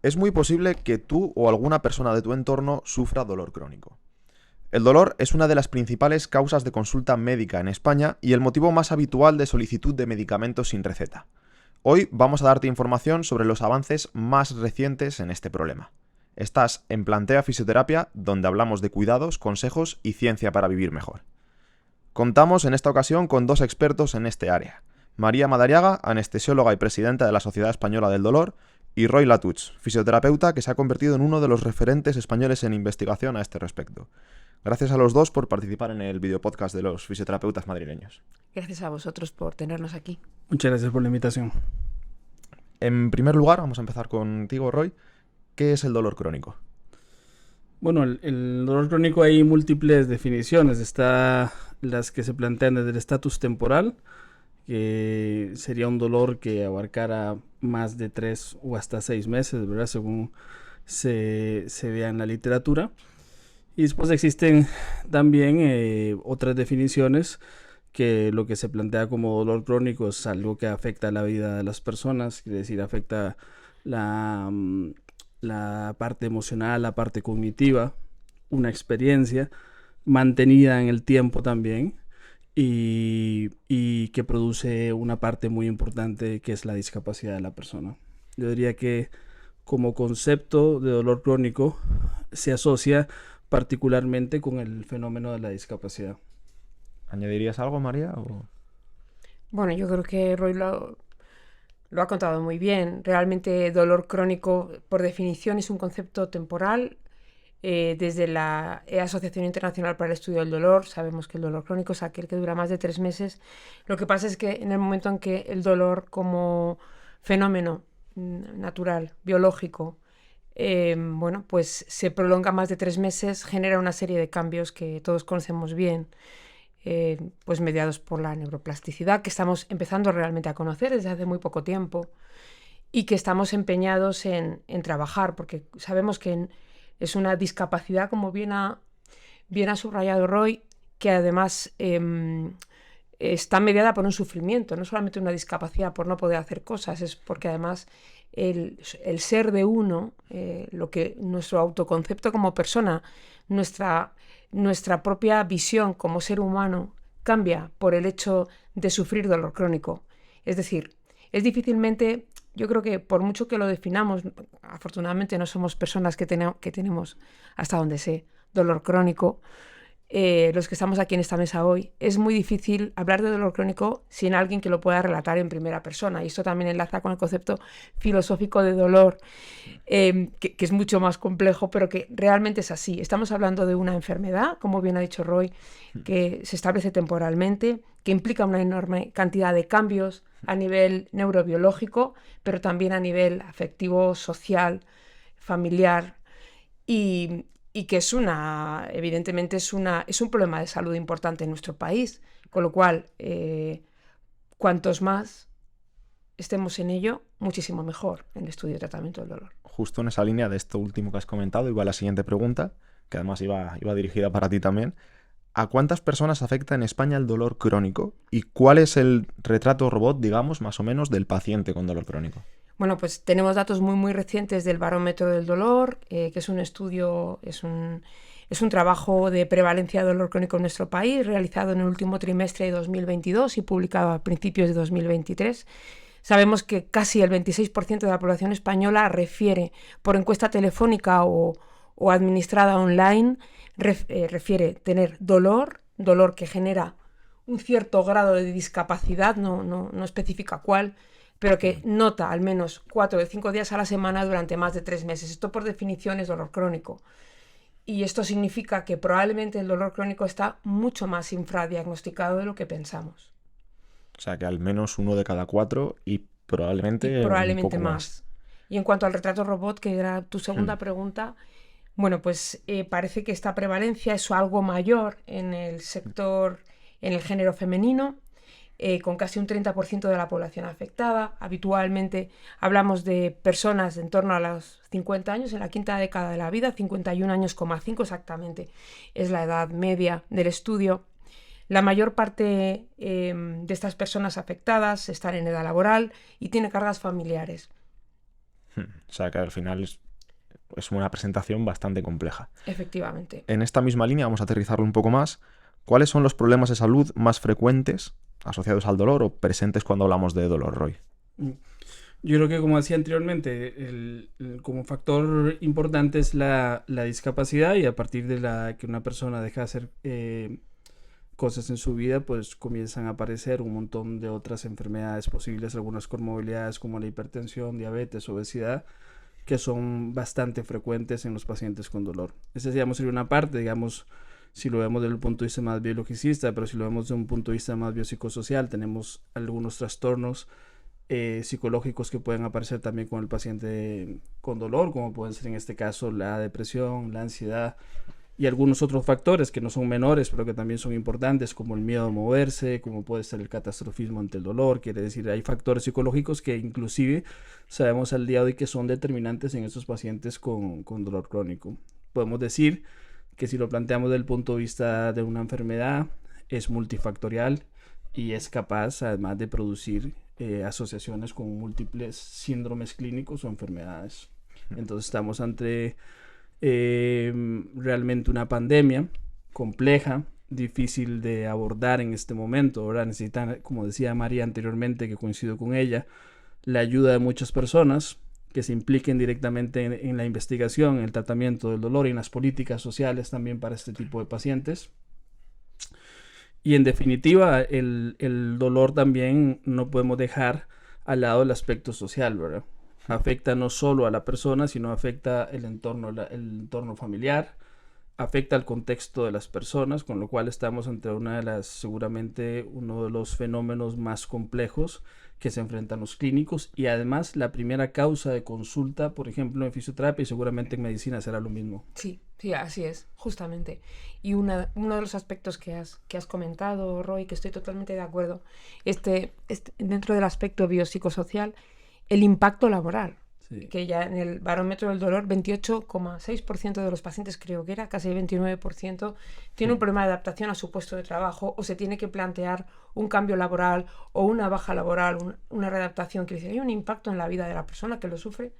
Es muy posible que tú o alguna persona de tu entorno sufra dolor crónico. El dolor es una de las principales causas de consulta médica en España y el motivo más habitual de solicitud de medicamentos sin receta. Hoy vamos a darte información sobre los avances más recientes en este problema. Estás en Plantea Fisioterapia, donde hablamos de cuidados, consejos y ciencia para vivir mejor. Contamos en esta ocasión con dos expertos en este área. María Madariaga, anestesióloga y presidenta de la Sociedad Española del Dolor, y Roy Latuch, fisioterapeuta que se ha convertido en uno de los referentes españoles en investigación a este respecto. Gracias a los dos por participar en el videopodcast de los fisioterapeutas madrileños. Gracias a vosotros por tenernos aquí. Muchas gracias por la invitación. En primer lugar, vamos a empezar contigo, Roy. ¿Qué es el dolor crónico? Bueno, el dolor crónico hay múltiples definiciones. Está las que se plantean desde el estatus temporal, que sería un dolor que abarcara más de 3 o hasta 6 meses, ¿verdad? Según se vea en la literatura. Y después existen también otras definiciones que lo que se plantea como dolor crónico es algo que afecta la vida de las personas, es decir, afecta la parte emocional, la parte cognitiva, una experiencia mantenida en el tiempo también y que produce una parte muy importante que es la discapacidad de la persona. Yo diría que como concepto de dolor crónico se asocia particularmente con el fenómeno de la discapacidad. ¿Añadirías algo, María? O... Bueno, yo creo que Roy lo ha contado muy bien. Realmente dolor crónico, por definición, es un concepto temporal. Desde la Asociación Internacional para el Estudio del Dolor sabemos que el dolor crónico es aquel que dura más de 3 meses. Lo que pasa es que en el momento en que el dolor como fenómeno natural, biológico, bueno, pues se prolonga más de 3 meses, genera una serie de cambios que todos conocemos bien, pues mediados por la neuroplasticidad, que estamos empezando realmente a conocer desde hace muy poco tiempo y que estamos empeñados en trabajar, porque sabemos que es una discapacidad, como bien ha subrayado Roy, que además está mediada por un sufrimiento, no solamente una discapacidad por no poder hacer cosas, es porque además el ser de uno, lo que nuestro autoconcepto como persona, nuestra propia visión como ser humano cambia por el hecho de sufrir dolor crónico. Es decir, es difícilmente, yo creo que por mucho que lo definamos, afortunadamente no somos personas que tenemos, hasta donde sé, dolor crónico. Los que estamos aquí en esta mesa hoy, es muy difícil hablar de dolor crónico sin alguien que lo pueda relatar en primera persona, y esto también enlaza con el concepto filosófico de dolor, que es mucho más complejo, pero que realmente es así. Estamos hablando de una enfermedad, como bien ha dicho Roy, que se establece temporalmente, que implica una enorme cantidad de cambios a nivel neurobiológico, pero también a nivel afectivo, social, familiar, y que evidentemente es un problema de salud importante en nuestro país, con lo cual, cuantos más estemos en ello, muchísimo mejor en el estudio y tratamiento del dolor. Justo en esa línea de esto último que has comentado, iba la siguiente pregunta, que además iba dirigida para ti también. ¿A cuántas personas afecta en España el dolor crónico? ¿Y cuál es el retrato robot, digamos, más o menos, del paciente con dolor crónico? Bueno, pues tenemos datos muy recientes del Barómetro del Dolor, que es un estudio, es un trabajo de prevalencia de dolor crónico en nuestro país, realizado en el último trimestre de 2022 y publicado a principios de 2023. Sabemos que casi el 26% de la población española refiere, por encuesta telefónica o administrada online, refiere tener dolor que genera un cierto grado de discapacidad, no especifica cuál, pero que nota al menos 4 de 5 días a la semana durante más de 3 meses. Esto por definición es dolor crónico. Y esto significa que probablemente el dolor crónico está mucho más infradiagnosticado de lo que pensamos. O sea, que al menos 1 de cada 4 y probablemente un poco más. Y en cuanto al retrato robot, que era tu segunda pregunta, bueno, pues parece que esta prevalencia es algo mayor en el sector, en el género femenino, con casi un 30% de la población afectada. Habitualmente hablamos de personas en torno a los 50 años, en la quinta década de la vida, 51 años, 5 exactamente, es la edad media del estudio. La mayor parte de estas personas afectadas están en edad laboral y tienen cargas familiares. O sea que al final es una presentación bastante compleja. Efectivamente. En esta misma línea, vamos a aterrizarlo un poco más. ¿Cuáles son los problemas de salud más frecuentes asociados al dolor o presentes cuando hablamos de dolor, Roy? Yo creo que, como decía anteriormente, como factor importante es la discapacidad, y a partir de que una persona deja de hacer cosas en su vida, pues comienzan a aparecer un montón de otras enfermedades posibles, algunas comorbilidades como la hipertensión, diabetes, obesidad, que son bastante frecuentes en los pacientes con dolor. Esa, digamos, sería una parte, digamos, si lo vemos desde el punto de vista más biologicista, pero si lo vemos desde un punto de vista más biopsicosocial, tenemos algunos trastornos psicológicos que pueden aparecer también con el paciente con dolor, como pueden ser en este caso la depresión, la ansiedad y algunos otros factores que no son menores, pero que también son importantes, como el miedo a moverse, como puede ser el catastrofismo ante el dolor. Quiere decir, hay factores psicológicos que inclusive sabemos al día de hoy que son determinantes en estos pacientes con dolor crónico. Podemos decir que si lo planteamos desde el punto de vista de una enfermedad, es multifactorial y es capaz además de producir asociaciones con múltiples síndromes clínicos o enfermedades. Entonces estamos ante realmente una pandemia compleja, difícil de abordar en este momento, ¿verdad? Necesitan, como decía María anteriormente, que coincido con ella, la ayuda de muchas personas que se impliquen directamente en la investigación, en el tratamiento del dolor y en las políticas sociales también para este tipo de pacientes. Y en definitiva, el dolor también no podemos dejar al lado el aspecto social, ¿verdad? Afecta no solo a la persona, sino afecta el entorno familiar, afecta al contexto de las personas, con lo cual estamos ante seguramente uno de los fenómenos más complejos que se enfrentan los clínicos, y además la primera causa de consulta, por ejemplo, en fisioterapia, y seguramente en medicina será lo mismo. Sí, así es, justamente. Y uno de los aspectos que has comentado, Roy, que estoy totalmente de acuerdo, dentro del aspecto biopsicosocial, el impacto laboral. Sí. Que ya en el barómetro del dolor, 28,6% de los pacientes, creo que era, casi el 29%, tiene un problema de adaptación a su puesto de trabajo, o se tiene que plantear un cambio laboral o una baja laboral, una readaptación. Quiere decir, hay un impacto en la vida de la persona que lo sufre,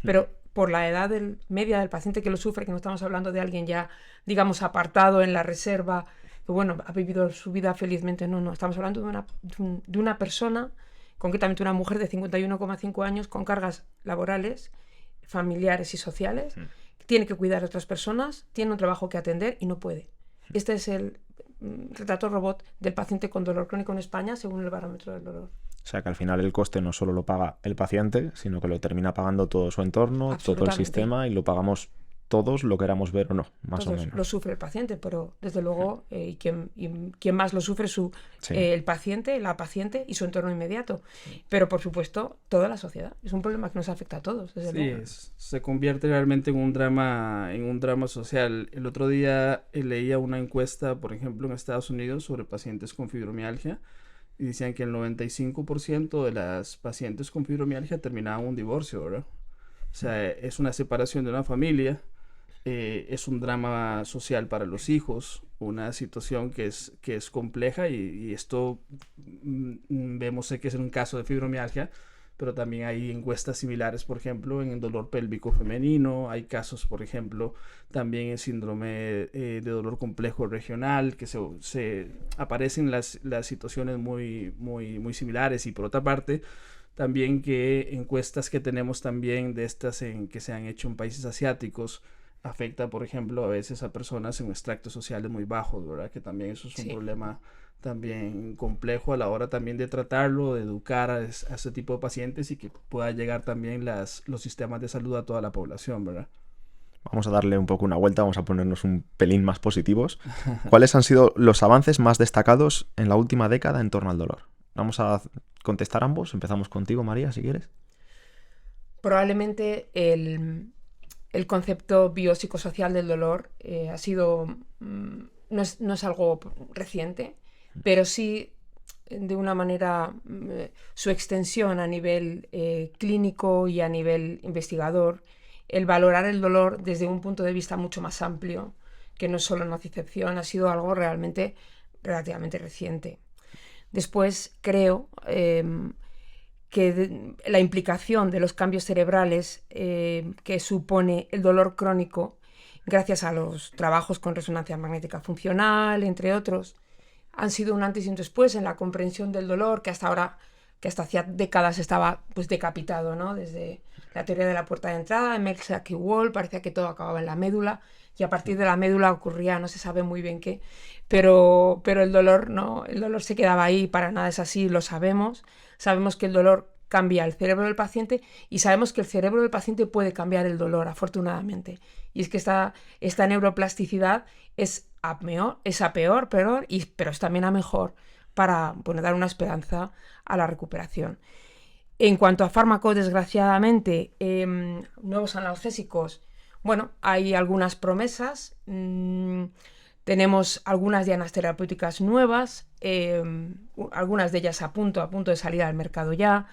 pero por la edad media del paciente que lo sufre, que no estamos hablando de alguien ya, digamos, apartado en la reserva, que bueno, ha vivido su vida felizmente, no, estamos hablando de una persona, concretamente una mujer de 51,5 años con cargas laborales, familiares y sociales, que tiene que cuidar a otras personas, tiene un trabajo que atender y no puede. Este es el retrato robot del paciente con dolor crónico en España, según el barómetro del dolor. O sea que al final el coste no solo lo paga el paciente, sino que lo termina pagando todo su entorno, todo el sistema, y lo pagamos todos, lo queramos ver o no, más o menos. Lo sufre el paciente, pero desde luego quien más lo sufre es el paciente, la paciente y su entorno inmediato. Pero por supuesto, toda la sociedad. Es un problema que nos afecta a todos, desde luego. Se convierte realmente en un drama social. El otro día leía una encuesta, por ejemplo, en Estados Unidos sobre pacientes con fibromialgia, y decían que el 95% de las pacientes con fibromialgia terminaban un divorcio, ¿verdad? O sea, es una separación de una familia. Es un drama social para los hijos, una situación que es compleja, y esto vemos que es un caso de fibromialgia, pero también hay encuestas similares, por ejemplo, en el dolor pélvico femenino. Hay casos, por ejemplo, también en síndrome de dolor complejo regional, que se aparecen las situaciones muy, muy, muy similares. Y por otra parte, también que encuestas que tenemos también de estas que se han hecho en países asiáticos, afecta, por ejemplo, a veces a personas en extractos sociales muy bajos, ¿verdad? Que también eso es un problema también complejo a la hora también de tratarlo, de educar a ese tipo de pacientes, y que pueda llegar también los sistemas de salud a toda la población, ¿verdad? Vamos a darle un poco una vuelta, vamos a ponernos un pelín más positivos. ¿Cuáles han sido los avances más destacados en la última década en torno al dolor? Vamos a contestar ambos. Empezamos contigo, María, si quieres. Probablemente el concepto biopsicosocial del dolor ha sido, no es algo reciente, pero sí de una manera su extensión a nivel clínico y a nivel investigador, el valorar el dolor desde un punto de vista mucho más amplio, que no es solo nocicepción, ha sido algo relativamente reciente. Después creo la implicación de los cambios cerebrales que supone el dolor crónico, gracias a los trabajos con resonancia magnética funcional, entre otros, han sido un antes y un después en la comprensión del dolor, que hasta hacía décadas estaba pues decapitado, ¿no? Desde la teoría de la puerta de entrada, en Merck y Wall, parecía que todo acababa en la médula, y a partir de la médula ocurría, no se sabe muy bien qué, pero el dolor no, el dolor se quedaba ahí, para nada es así, lo sabemos. Sabemos que el dolor cambia el cerebro del paciente y sabemos que el cerebro del paciente puede cambiar el dolor, afortunadamente. Y es que esta neuroplasticidad es a peor, pero es también a mejor para dar una esperanza a la recuperación. En cuanto a fármacos, desgraciadamente, nuevos analgésicos, bueno, hay algunas promesas. Tenemos algunas dianas terapéuticas nuevas, algunas de ellas a punto de salir al mercado ya,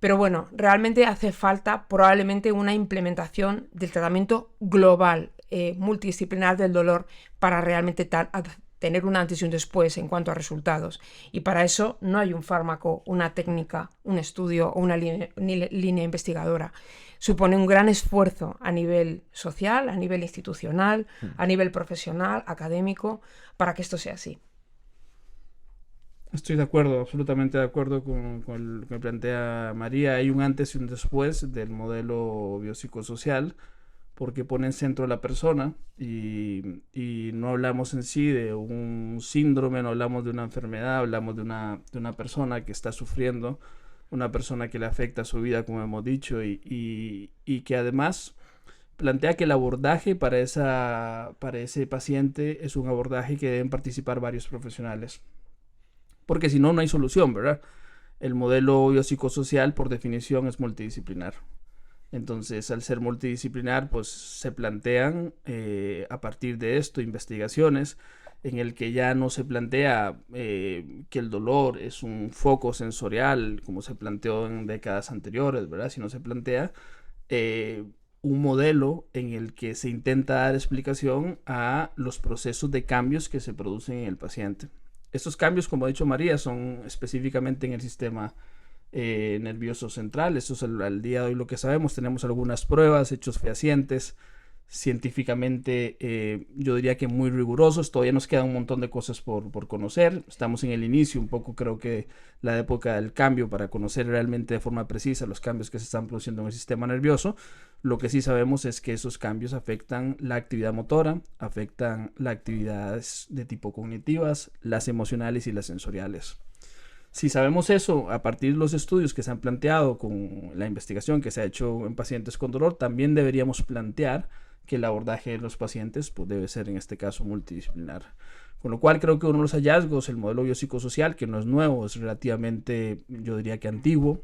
pero bueno, realmente hace falta probablemente una implementación del tratamiento global, multidisciplinar del dolor, para realmente tener un antes y un después en cuanto a resultados. Y para eso no hay un fármaco, una técnica, un estudio o una línea investigadora. Supone un gran esfuerzo a nivel social, a nivel institucional, a nivel profesional, académico, para que esto sea así. Estoy de acuerdo, absolutamente de acuerdo con lo que plantea María. Hay un antes y un después del modelo biopsicosocial, porque pone en centro a la persona y no hablamos en sí de un síndrome, no hablamos de una enfermedad, hablamos de una persona que está sufriendo, una persona que le afecta su vida, como hemos dicho, y que además plantea que el abordaje para ese paciente es un abordaje que deben participar varios profesionales, porque si no, no hay solución, ¿verdad? El modelo biopsicosocial, por definición, es multidisciplinar. Entonces, al ser multidisciplinar, pues se plantean a partir de esto investigaciones en el que ya no se plantea que el dolor es un foco sensorial, como se planteó en décadas anteriores, ¿verdad? Sino se plantea un modelo en el que se intenta dar explicación a los procesos de cambios que se producen en el paciente. Estos cambios, como ha dicho María, son específicamente en el sistema nervioso central. Eso es al día de hoy lo que sabemos. Tenemos algunas pruebas, hechos fehacientes, científicamente yo diría que muy rigurosos. Todavía nos queda un montón de cosas por conocer. Estamos en el inicio, un poco creo que la época del cambio para conocer realmente de forma precisa los cambios que se están produciendo en el sistema nervioso. Lo que sí sabemos es que esos cambios afectan la actividad motora, afectan las actividades de tipo cognitivas, las emocionales y las sensoriales. Si sabemos eso, a partir de los estudios que se han planteado con la investigación que se ha hecho en pacientes con dolor, también deberíamos plantear que el abordaje de los pacientes pues, debe ser en este caso multidisciplinar. Con lo cual creo que uno de los hallazgos, el modelo biopsicosocial, que no es nuevo, es relativamente, yo diría que antiguo,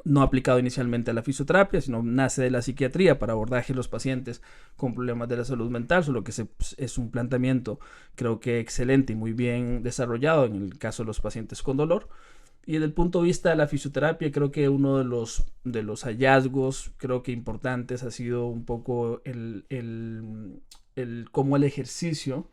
no aplicado inicialmente a la fisioterapia, sino nace de la psiquiatría para abordaje de los pacientes con problemas de la salud mental, solo que es un planteamiento creo que excelente y muy bien desarrollado en el caso de los pacientes con dolor. Y desde el punto de vista de la fisioterapia, creo que uno de los hallazgos, creo que importantes, ha sido un poco cómo el ejercicio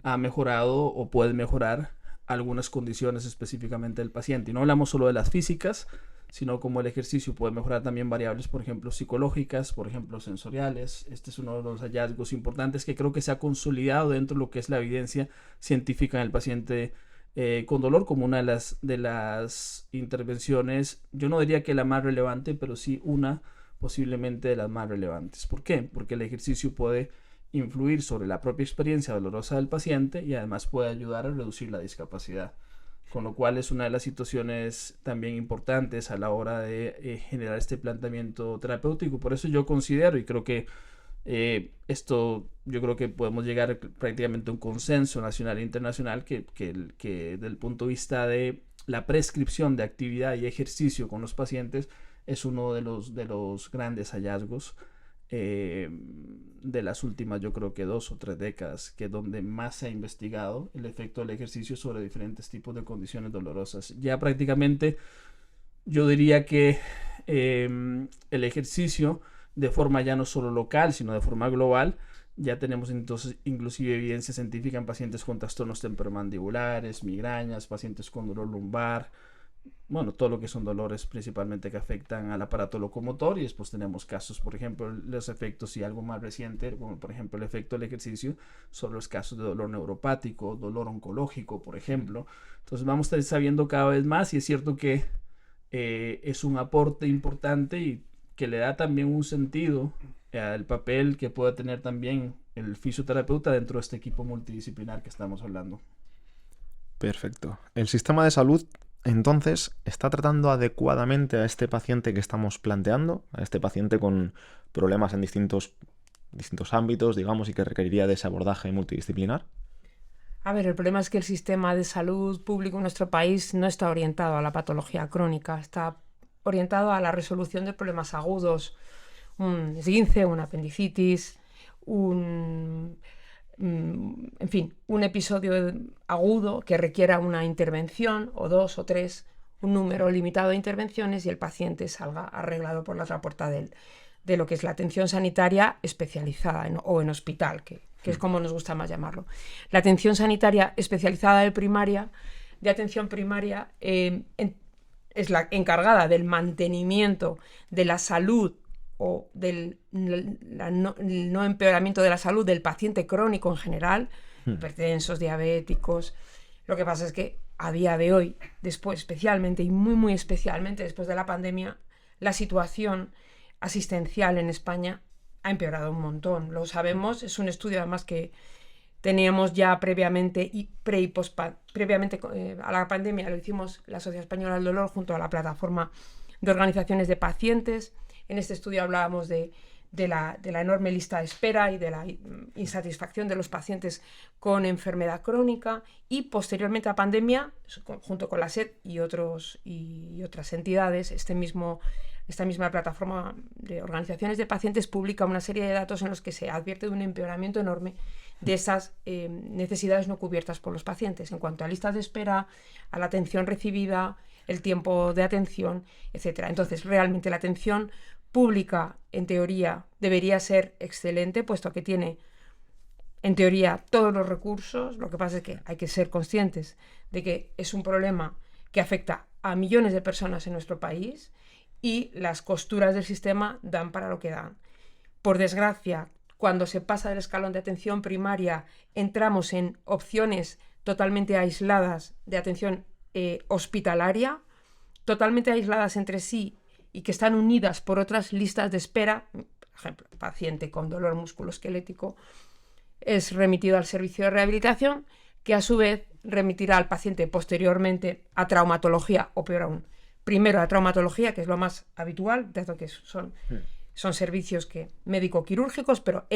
ha mejorado o puede mejorar algunas condiciones específicamente del paciente. Y no hablamos solo de las físicas, sino como el ejercicio puede mejorar también variables, por ejemplo, psicológicas, por ejemplo, sensoriales. Este es uno de los hallazgos importantes que creo que se ha consolidado dentro de lo que es la evidencia científica en el paciente con dolor como una de las intervenciones, yo no diría que la más relevante, pero sí una posiblemente de las más relevantes. ¿Por qué? Porque el ejercicio puede influir sobre la propia experiencia dolorosa del paciente y además puede ayudar a reducir la discapacidad. Con lo cual es una de las situaciones también importantes a la hora de generar este planteamiento terapéutico. Por eso yo considero y creo que esto yo creo que podemos llegar prácticamente a un consenso nacional e internacional que desde el punto de vista de la prescripción de actividad y ejercicio con los pacientes es uno de los grandes hallazgos de las últimas yo creo que 2 o 3 décadas, que es donde más se ha investigado el efecto del ejercicio sobre diferentes tipos de condiciones dolorosas. Ya prácticamente yo diría que el ejercicio de forma ya no solo local, sino de forma global, ya tenemos entonces inclusive evidencia científica en pacientes con trastornos temporomandibulares, migrañas, pacientes con dolor lumbar, bueno, todo lo que son dolores principalmente que afectan al aparato locomotor, y después tenemos casos, por ejemplo, los efectos y algo más reciente, como por ejemplo el efecto del ejercicio sobre los casos de dolor neuropático, dolor oncológico, por ejemplo. Entonces vamos a estar sabiendo cada vez más, y es cierto que es un aporte importante y que le da también un sentido al papel que pueda tener también el fisioterapeuta dentro de este equipo multidisciplinar que estamos hablando. Perfecto. El sistema de salud, entonces, está tratando adecuadamente a este paciente que estamos planteando, a este paciente con problemas en distintos ámbitos, digamos, y que requeriría de ese abordaje multidisciplinar. A ver, el problema es que el sistema de salud público en nuestro país no está orientado a la patología crónica, está orientado a la resolución de problemas agudos, un esguince, una apendicitis, en fin, un episodio agudo que requiera una intervención, o 2 o 3, un número limitado de intervenciones, y el paciente salga arreglado por la otra puerta de lo que es la atención sanitaria especializada o en hospital, que es como nos gusta más llamarlo. La atención sanitaria especializada de atención primaria, es la encargada del mantenimiento de la salud o del no empeoramiento de la salud del paciente crónico en general, hipertensos, diabéticos. Lo que pasa es que a día de hoy, después especialmente y muy muy especialmente después de la pandemia, la situación asistencial en España ha empeorado un montón. Lo sabemos, es un estudio además que teníamos ya previamente previamente a la pandemia. Lo hicimos la Sociedad Española del Dolor junto a la plataforma de organizaciones de pacientes. En este estudio hablábamos de la enorme lista de espera y de la insatisfacción de los pacientes con enfermedad crónica, y posteriormente a la pandemia, junto con la SED y otras entidades, esta misma plataforma de organizaciones de pacientes publica una serie de datos en los que se advierte de un empeoramiento enorme de esas necesidades no cubiertas por los pacientes en cuanto a listas de espera, a la atención recibida, el tiempo de atención, etc. Entonces, realmente la atención pública, en teoría, debería ser excelente, puesto que tiene, en teoría, todos los recursos. Lo que pasa es que hay que ser conscientes de que es un problema que afecta a millones de personas en nuestro país, y las costuras del sistema dan para lo que dan. Por desgracia, cuando se pasa del escalón de atención primaria, entramos en opciones totalmente aisladas de atención hospitalaria, totalmente aisladas entre sí y que están unidas por otras listas de espera. Por ejemplo, el paciente con dolor musculoesquelético es remitido al servicio de rehabilitación, que a su vez remitirá al paciente posteriormente a traumatología, o peor aún, primero a traumatología, que es lo más habitual, dado que son servicios médico-quirúrgicos, pero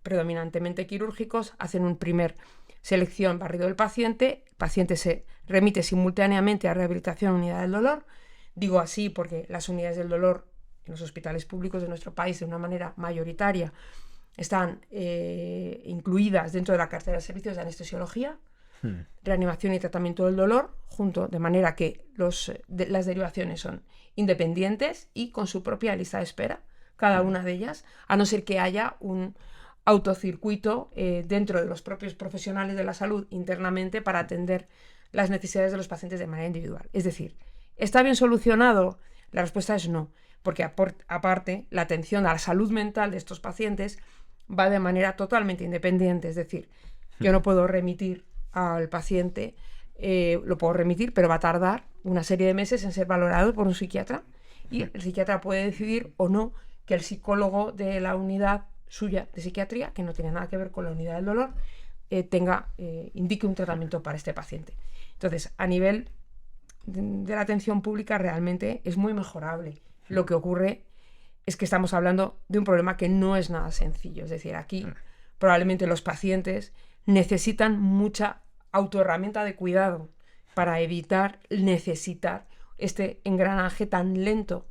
predominantemente quirúrgicos. Hacen un primer selección, barrido del paciente. El paciente se remite simultáneamente a rehabilitación, unidad del dolor. Digo así porque las unidades del dolor en los hospitales públicos de nuestro país, de una manera mayoritaria, están incluidas dentro de la cartera de servicios de anestesiología, reanimación y tratamiento del dolor, de manera que las derivaciones son independientes y con su propia lista de espera, cada una de ellas, a no ser que haya un autocircuito dentro de los propios profesionales de la salud internamente para atender las necesidades de los pacientes de manera individual. Es decir, ¿está bien solucionado? La respuesta es no, porque aparte la atención a la salud mental de estos pacientes va de manera totalmente independiente. Es decir, yo no puedo remitir al paciente, lo puedo remitir, pero va a tardar una serie de meses en ser valorado por un psiquiatra, y el psiquiatra puede decidir o no que el psicólogo de la unidad suya de psiquiatría, que no tiene nada que ver con la unidad del dolor, indique un tratamiento para este paciente. Entonces, a nivel de la atención pública realmente es muy mejorable. Lo que ocurre es que estamos hablando de un problema que no es nada sencillo. Es decir, aquí probablemente los pacientes necesitan mucha autoherramienta de cuidado para evitar necesitar este engranaje tan lento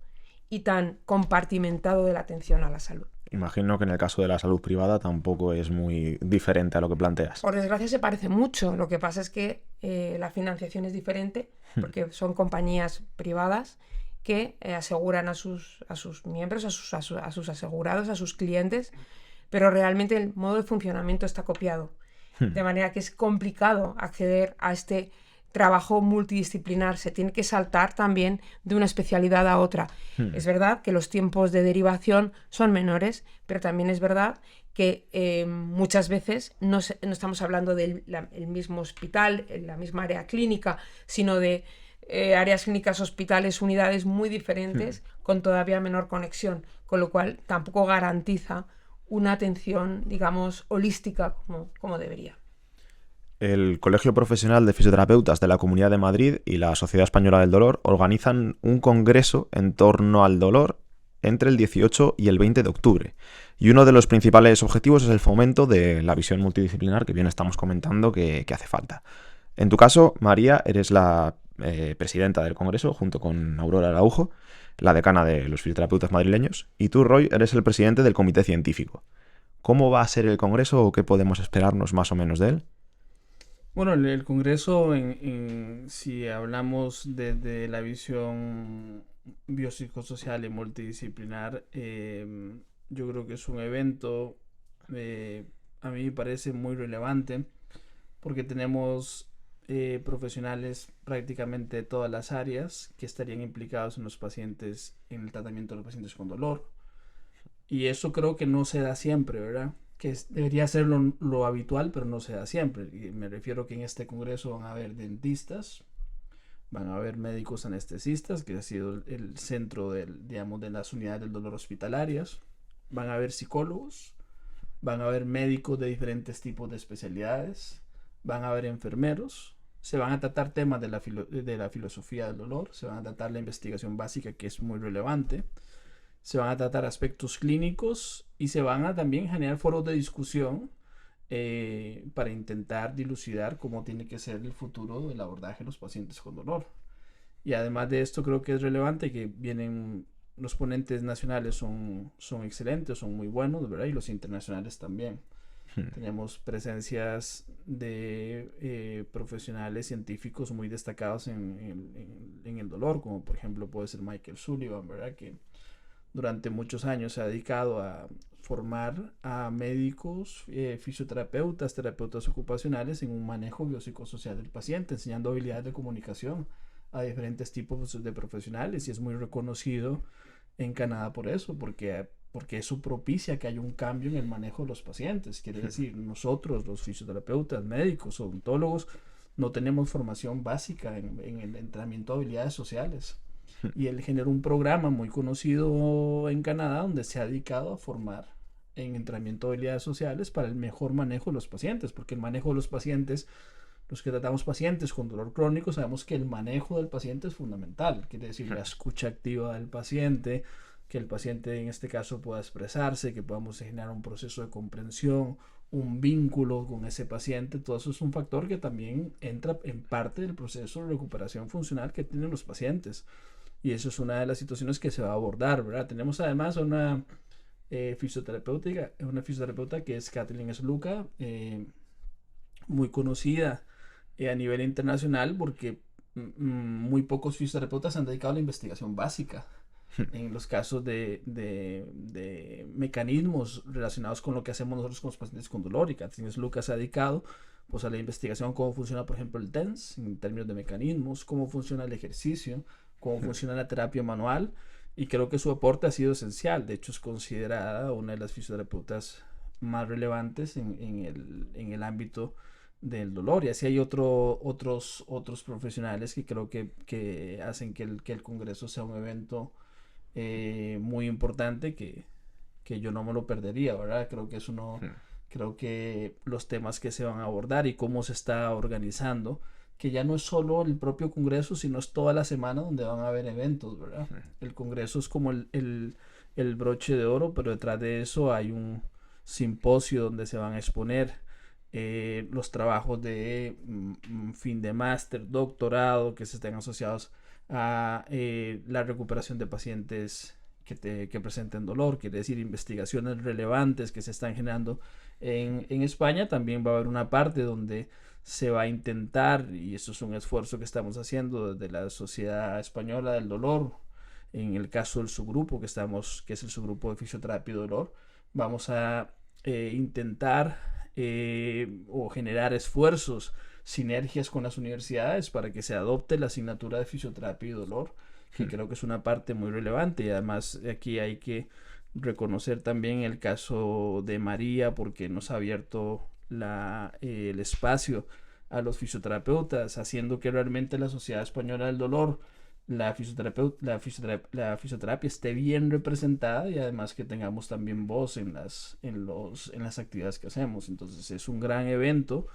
y tan compartimentado de la atención a la salud. Imagino que en el caso de la salud privada tampoco es muy diferente a lo que planteas. Por desgracia se parece mucho. Lo que pasa es que la financiación es diferente, porque son compañías privadas que aseguran a sus miembros, a sus asegurados, a sus clientes, pero realmente el modo de funcionamiento está copiado. De manera que es complicado acceder a este trabajo multidisciplinar, se tiene que saltar también de una especialidad a otra. Es verdad que los tiempos de derivación son menores, pero también es verdad que muchas veces no estamos hablando del mismo hospital, en la misma área clínica, sino de áreas clínicas, hospitales, unidades muy diferentes, con todavía menor conexión, con lo cual tampoco garantiza una atención, digamos, holística como debería. El Colegio Profesional de Fisioterapeutas de la Comunidad de Madrid y la Sociedad Española del Dolor organizan un congreso en torno al dolor entre el 18 y el 20 de octubre. Y uno de los principales objetivos es el fomento de la visión multidisciplinar que bien estamos comentando que hace falta. En tu caso, María, eres la presidenta del congreso junto con Aurora Araujo, la decana de los fisioterapeutas madrileños, y tú, Roy, eres el presidente del comité científico. ¿Cómo va a ser el congreso o qué podemos esperarnos más o menos de él? Bueno, el Congreso, si hablamos desde la visión biopsicosocial y multidisciplinar, yo creo que es un evento, a mí me parece muy relevante, porque tenemos profesionales prácticamente de todas las áreas que estarían implicados en los pacientes, en el tratamiento de los pacientes con dolor. Y eso creo que no se da siempre, ¿verdad? Debería ser lo habitual, pero no se da siempre. Y me refiero que en este congreso van a haber dentistas, van a haber médicos anestesistas, que ha sido el centro de las unidades del dolor hospitalarias, van a haber psicólogos, van a haber médicos de diferentes tipos de especialidades, van a haber enfermeros, se van a tratar temas de la filosofía del dolor, se van a tratar la investigación básica, que es muy relevante, se van a tratar aspectos clínicos y se van a también generar foros de discusión para intentar dilucidar cómo tiene que ser el futuro del abordaje de los pacientes con dolor. Y además de esto creo que es relevante que los ponentes nacionales son excelentes, son muy buenos, ¿verdad? Y los internacionales también. Tenemos presencias de profesionales científicos muy destacados en el dolor, como por ejemplo puede ser Michael Sullivan, ¿verdad? Que durante muchos años se ha dedicado a formar a médicos, fisioterapeutas, terapeutas ocupacionales en un manejo biopsicosocial del paciente, enseñando habilidades de comunicación a diferentes tipos de profesionales, y es muy reconocido en Canadá por eso, porque eso propicia que haya un cambio en el manejo de los pacientes. Quiere decir, nosotros, los fisioterapeutas, médicos, odontólogos, no tenemos formación básica en el entrenamiento de habilidades sociales. Y él generó un programa muy conocido en Canadá donde se ha dedicado a formar en entrenamiento de habilidades sociales para el mejor manejo de los pacientes, porque el manejo de los pacientes, los que tratamos pacientes con dolor crónico, sabemos que el manejo del paciente es fundamental. Quiere decir, la escucha activa del paciente, que el paciente en este caso pueda expresarse, que podamos generar un proceso de comprensión, un vínculo con ese paciente. Todo eso es un factor que también entra en parte del proceso de recuperación funcional que tienen los pacientes. Y eso es una de las situaciones que se va a abordar, ¿verdad? Tenemos además una fisioterapeuta que es Kathleen Sluka, muy conocida a nivel internacional, porque muy pocos fisioterapeutas se han dedicado a la investigación básica en los casos de mecanismos relacionados con lo que hacemos nosotros con los pacientes con dolor. Y Kathleen Sluka se ha dedicado pues a la investigación, cómo funciona por ejemplo el TENS en términos de mecanismos, cómo funciona el ejercicio, cómo funciona la terapia manual, y creo que su aporte ha sido esencial. De hecho, es considerada una de las fisioterapeutas más relevantes en el ámbito del dolor. Y así hay otros profesionales que creo que hacen que el Congreso sea un evento muy importante que yo no me lo perdería, ¿verdad? Creo que creo que los temas que se van a abordar y cómo se está organizando, que ya no es solo el propio congreso, sino es toda la semana donde van a haber eventos, ¿verdad? El congreso es como el broche de oro, pero detrás de eso hay un simposio donde se van a exponer los trabajos de fin de máster, doctorado, que se estén asociados a la recuperación de pacientes que presenten dolor. Quiere decir, investigaciones relevantes que se están generando en España. También va a haber una parte donde se va a intentar, y eso es un esfuerzo que estamos haciendo desde la Sociedad Española del Dolor, en el caso del subgrupo que es el subgrupo de fisioterapia y dolor, vamos a intentar o generar esfuerzos sinergias con las universidades para que se adopte la asignatura de fisioterapia y dolor, que creo que es una parte muy relevante. Y además aquí hay que reconocer también el caso de María, porque nos ha abierto el espacio a los fisioterapeutas, haciendo que realmente la Sociedad Española del Dolor, la fisioterapia esté bien representada, y además que tengamos también voz en las actividades que hacemos. Entonces es un gran evento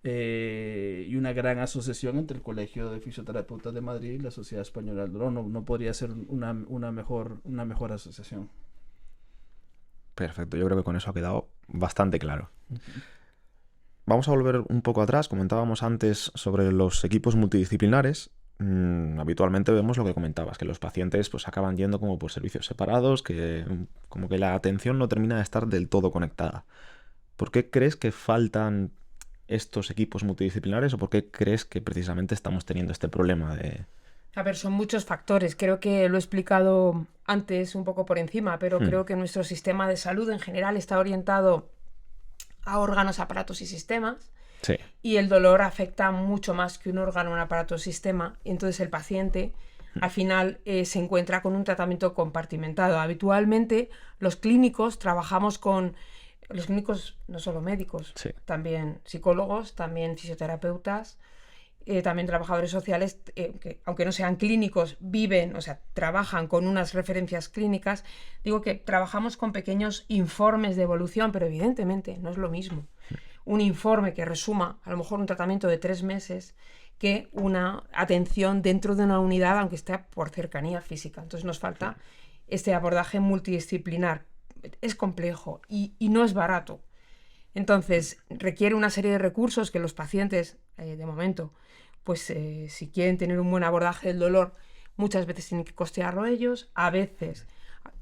y una gran asociación entre el Colegio de Fisioterapeutas de Madrid y la Sociedad Española del Dolor. No podría ser una mejor asociación. Perfecto, yo creo que con eso ha quedado bastante claro. Vamos a volver un poco atrás. Comentábamos antes sobre los equipos multidisciplinares. Habitualmente vemos lo que comentabas, que los pacientes pues acaban yendo como por servicios separados, que como que la atención no termina de estar del todo conectada. ¿Por qué crees que faltan estos equipos multidisciplinares, o por qué crees que precisamente estamos teniendo este problema de...? A ver, son muchos factores. Creo que lo he explicado antes un poco por encima, pero creo que nuestro sistema de salud en general está orientado a órganos, aparatos y sistemas. Sí. Y el dolor afecta mucho más que un órgano, un aparato o sistema. Y entonces el paciente al final se encuentra con un tratamiento compartimentado. Habitualmente los clínicos trabajamos con... Los clínicos no solo médicos, Sí. también psicólogos, también fisioterapeutas, también trabajadores sociales, que aunque no sean clínicos, viven, o sea, trabajan con unas referencias clínicas. Digo que trabajamos con pequeños informes de evolución, pero evidentemente no es lo mismo un informe que resuma a lo mejor un tratamiento de 3 meses que una atención dentro de una unidad, aunque esté por cercanía física. Entonces nos falta este abordaje multidisciplinar. Es complejo y no es barato. Entonces requiere una serie de recursos que los pacientes, de momento, pues si quieren tener un buen abordaje del dolor, muchas veces tienen que costearlo ellos. A veces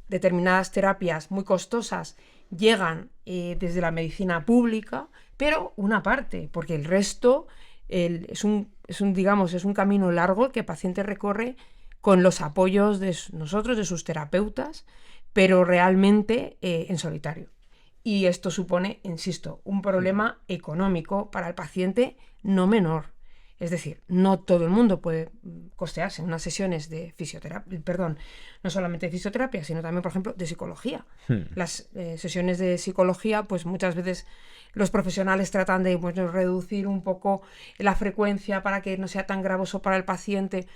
determinadas terapias muy costosas llegan desde la medicina pública, pero una parte, porque el resto es un camino largo que el paciente recorre con los apoyos de nosotros, de sus terapeutas, pero realmente en solitario. Y esto supone, insisto, un problema económico para el paciente no menor. Es decir, no todo el mundo puede costearse unas sesiones de fisioterapia, no solamente de fisioterapia, sino también, por ejemplo, de psicología. Las sesiones de psicología, pues muchas veces los profesionales tratan de reducir un poco la frecuencia para que no sea tan gravoso para el paciente.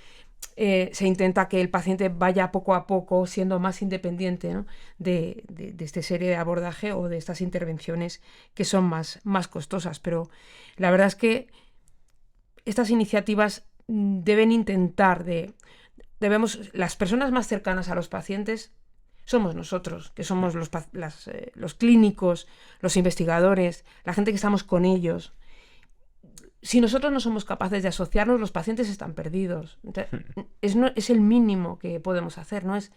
Se intenta que el paciente vaya poco a poco siendo más independiente, ¿no? de esta serie de abordaje o de estas intervenciones que son más costosas. Pero la verdad es que estas iniciativas deben intentar las personas más cercanas a los pacientes somos nosotros, que somos los clínicos, los investigadores, la gente que estamos con ellos. Si nosotros no somos capaces de asociarnos, los pacientes están perdidos. Es el mínimo que podemos hacer, no es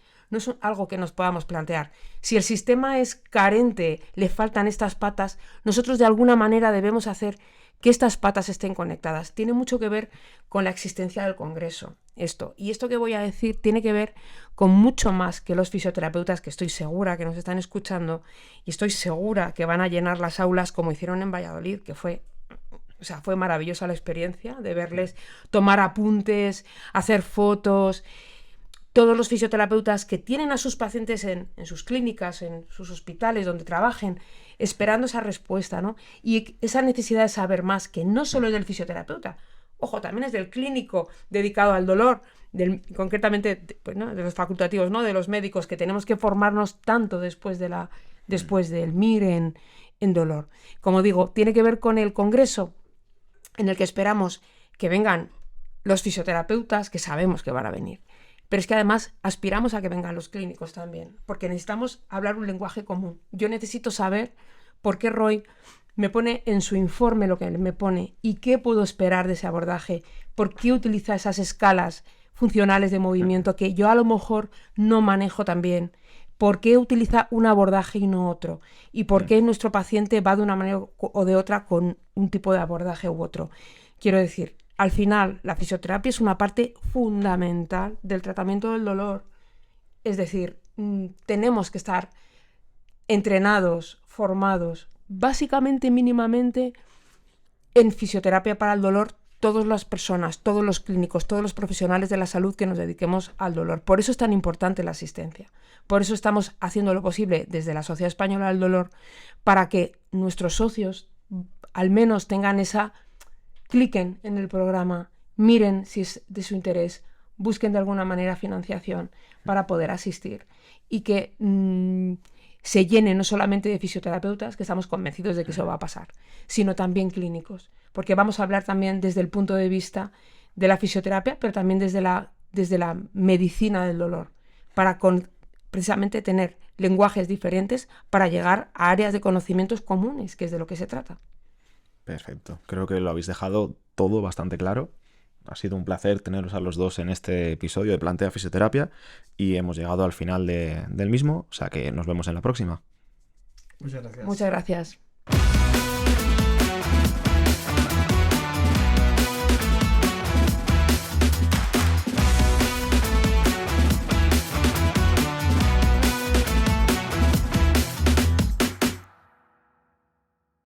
algo que nos podamos plantear. Si el sistema es carente, le faltan estas patas, nosotros de alguna manera debemos hacer que estas patas estén conectadas. Tiene mucho que ver con la existencia del Congreso, esto. Y esto que voy a decir tiene que ver con mucho más que los fisioterapeutas, que estoy segura que nos están escuchando, y estoy segura que van a llenar las aulas como hicieron en Valladolid, que fue maravillosa la experiencia de verles tomar apuntes, hacer fotos. Todos los fisioterapeutas que tienen a sus pacientes en sus clínicas, en sus hospitales, donde trabajen, esperando esa respuesta, ¿no? Y esa necesidad de saber más, que no solo es del fisioterapeuta, ojo, también es del clínico dedicado al dolor, concretamente ¿no? de los facultativos, ¿no? De los médicos, que tenemos que formarnos tanto después del MIR en dolor. Como digo, tiene que ver con el congreso en el que esperamos que vengan los fisioterapeutas, que sabemos que van a venir. Pero es que además aspiramos a que vengan los clínicos también, porque necesitamos hablar un lenguaje común. Yo necesito saber por qué Roy me pone en su informe lo que me pone y qué puedo esperar de ese abordaje, por qué utiliza esas escalas funcionales de movimiento que yo a lo mejor no manejo tan bien, por qué utiliza un abordaje y no otro, y por qué nuestro paciente va de una manera o de otra con un tipo de abordaje u otro. Quiero decir, al final, la fisioterapia es una parte fundamental del tratamiento del dolor. Es decir, tenemos que estar entrenados, formados, básicamente, mínimamente, en fisioterapia para el dolor todas las personas, todos los clínicos, todos los profesionales de la salud que nos dediquemos al dolor. Por eso es tan importante la asistencia. Por eso estamos haciendo lo posible desde la Sociedad Española del Dolor para que nuestros socios al menos tengan cliquen en el programa, miren si es de su interés, busquen de alguna manera financiación para poder asistir y que se llene no solamente de fisioterapeutas, que estamos convencidos de que eso va a pasar, sino también clínicos, porque vamos a hablar también desde el punto de vista de la fisioterapia, pero también desde la medicina del dolor, para precisamente tener lenguajes diferentes para llegar a áreas de conocimientos comunes, que es de lo que se trata. Perfecto. Creo que lo habéis dejado todo bastante claro. Ha sido un placer teneros a los dos en este episodio de Plantea Fisioterapia y hemos llegado al final del mismo, o sea que nos vemos en la próxima. Muchas gracias. Muchas gracias.